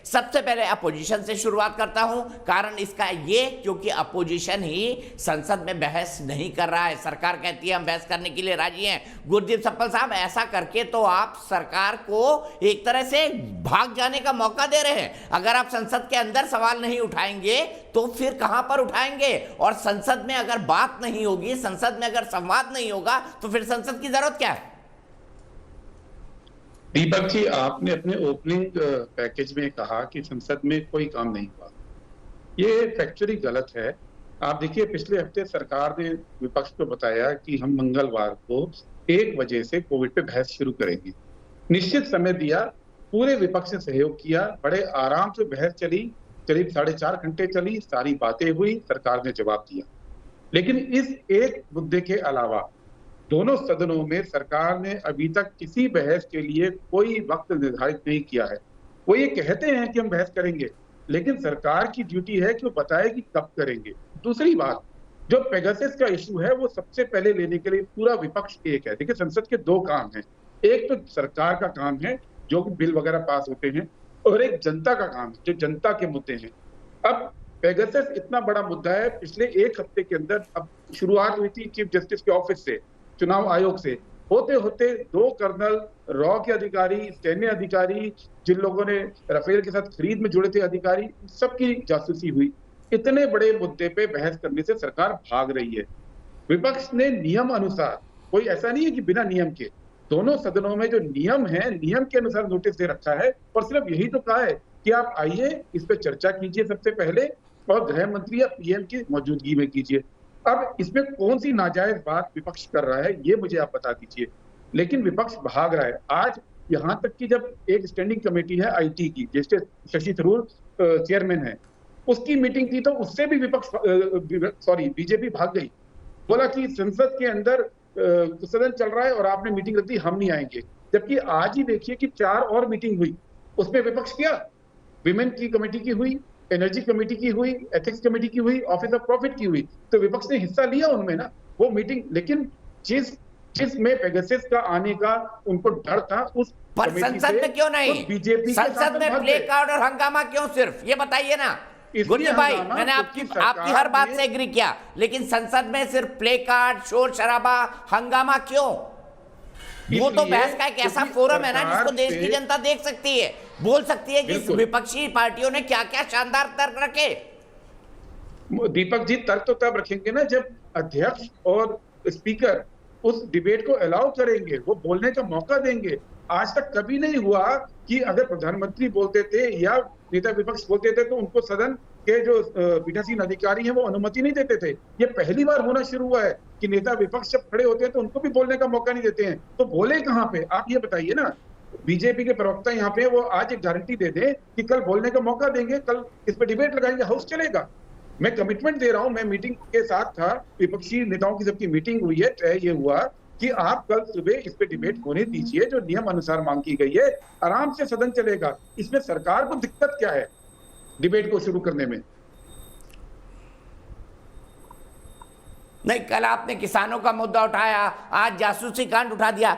सबसे पहले अपोजिशन से शुरुआत करता हूं। कारण इसका ये, क्योंकि अपोजिशन ही संसद में बहस नहीं कर रहा है। सरकार कहती है हम बहस करने के लिए राजी हैं। गुरदीप सप्पल साहब, ऐसा करके तो आप सरकार को एक तरह से भाग जाने का मौका दे रहे हैं। अगर आप संसद के अंदर सवाल नहीं उठाएंगे तो फिर कहां पर उठाएंगे? और संसद में अगर बात नहीं होगी, संसद में अगर संवाद नहीं होगा, तो फिर संसद की जरूरत क्या है? दीपक जी, आपने अपने ओपनिंग पैकेज में कहा कि संसद में कोई काम नहीं हुआ। ये फैक्चुअली गलत है। आप देखिए, पिछले हफ्ते सरकार ने विपक्ष को बताया कि हम मंगलवार को 1 बजे से कोविड पे बहस शुरू करेंगे। निश्चित समय दिया, पूरे विपक्ष ने सहयोग किया, बड़े आराम से बहस चली, करीब 4.5 घंटे चली, सारी बातें हुई, सरकार ने जवाब दिया। लेकिन इस एक मुद्दे के अलावा दोनों सदनों में सरकार ने अभी तक किसी बहस के लिए कोई वक्त निर्धारित नहीं किया है। वो ये कहते हैं कि हम बहस करेंगे, लेकिन सरकार की ड्यूटी है कि वो बताए कि कब करेंगे। दूसरी बात, जो पेगासस का इशू है, वो सबसे पहले लेने के लिए पूरा विपक्ष एक है। देखिए, संसद के 2 काम हैं। एक तो सरकार का काम है, जो बिल वगैरह पास होते हैं, और एक जनता का काम है, जो जनता के मुद्दे हैं। अब पेगासस इतना बड़ा मुद्दा है, पिछले 1 हफ्ते के अंदर अब शुरुआत हुई थी चीफ जस्टिस के ऑफिस से, चुनाव आयोग से, होते होते 2 कर्नल, रॉ के अधिकारी, सैन्य अधिकारी, जिन लोगों ने राफेल के साथ खरीद में जुड़े थे अधिकारी, सबकी जासूसी हुई। इतने बड़े मुद्दे पे बहस करने से सरकार भाग रही है। विपक्ष ने नियम अनुसार, कोई ऐसा नहीं है कि बिना नियम के, दोनों सदनों में जो नियम है, नियम के अनुसार नोटिस दे रखा है, और सिर्फ यही तो कहा है कि आप आइए, इस पे चर्चा कीजिए सबसे पहले, और गृह मंत्री या पीएम की मौजूदगी में कीजिए। अब इसमें कौन सी नाजायज बात विपक्ष कर रहा है, ये मुझे आप बता दीजिए। लेकिन विपक्ष भाग रहा है। आज यहां तक कि जब एक स्टैंडिंग कमेटी है आईटी की, जिसके शशि थरूर चेयरमैन है, उसकी मीटिंग थी, तो उससे भी बीजेपी भाग गई। बोला कि संसद के अंदर सदन चल रहा है और आपने मीटिंग रख दी, हम नहीं आएंगे। जबकि आज ही देखिए कि 4 और मीटिंग हुई, उसमें विपक्ष किया, विमेन की कमेटी की हुई, एनर्जी कमेटी की हुई, एथिक्स कमेटी की हुई, ऑफिस ऑफ प्रॉफिट की हुई, तो विपक्ष ने हिस्सा लिया उनमें ना, वो मीटिंग। लेकिन जिसमें पेगासस का आने का उनको डर था, उस पर संसद में क्यों नहीं? बीजेपी संसद में प्ले कार्ड और हंगामा क्यों सिर्फ, ये बताइए ना गुरजीत भाई। मैंने आपकी हर बात से एग्री किया, लेकिन संसद में सिर्फ प्ले कार्ड, शोर शराबा, हंगामा क्यों? वो तो बहस का एक ऐसा फोरम है ना, जिसको देश की जनता देख सकती है, बोल सकती है कि विपक्षी पार्टियों ने क्या क्या शानदार तर्क रखे। दीपक जी, तर्क तो तब रखेंगे ना जब अध्यक्ष और स्पीकर उस डिबेट को अलाउ करेंगे, वो बोलने का मौका देंगे। आज तक कभी नहीं हुआ कि अगर प्रधानमंत्री बोलते थे या नेता विपक्ष बोलते थे तो उनको सदन के जो पीठासीन अधिकारी हैं वो अनुमति नहीं देते थे। ये पहली बार होना शुरू हुआ है कि नेता विपक्ष जब खड़े होते हैं तो उनको भी बोलने का मौका नहीं देते हैं। तो बोले कहां पे, आप ये बताइए ना। बीजेपी के प्रवक्ता यहाँ पे, वो आज एक गारंटी दे दें कि कल बोलने का मौका देंगे, कल इस पे डिबेट लगाएंगे, हाउस चलेगा। मैं कमिटमेंट दे रहा हूं, मैं मीटिंग के साथ था, विपक्षी नेताओं की सबकी मीटिंग हुई है, तय ये हुआ कि आप कल सुबह इस पे डिबेट होने दीजिए, जो नियम अनुसार मांग की गई है, आराम से सदन चलेगा। इसमें सरकार को दिक्कत क्या है डिबेट को शुरू करने में? नहीं, कल आपने किसानों का मुद्दा उठाया, आज जासूसी कांड उठा दिया।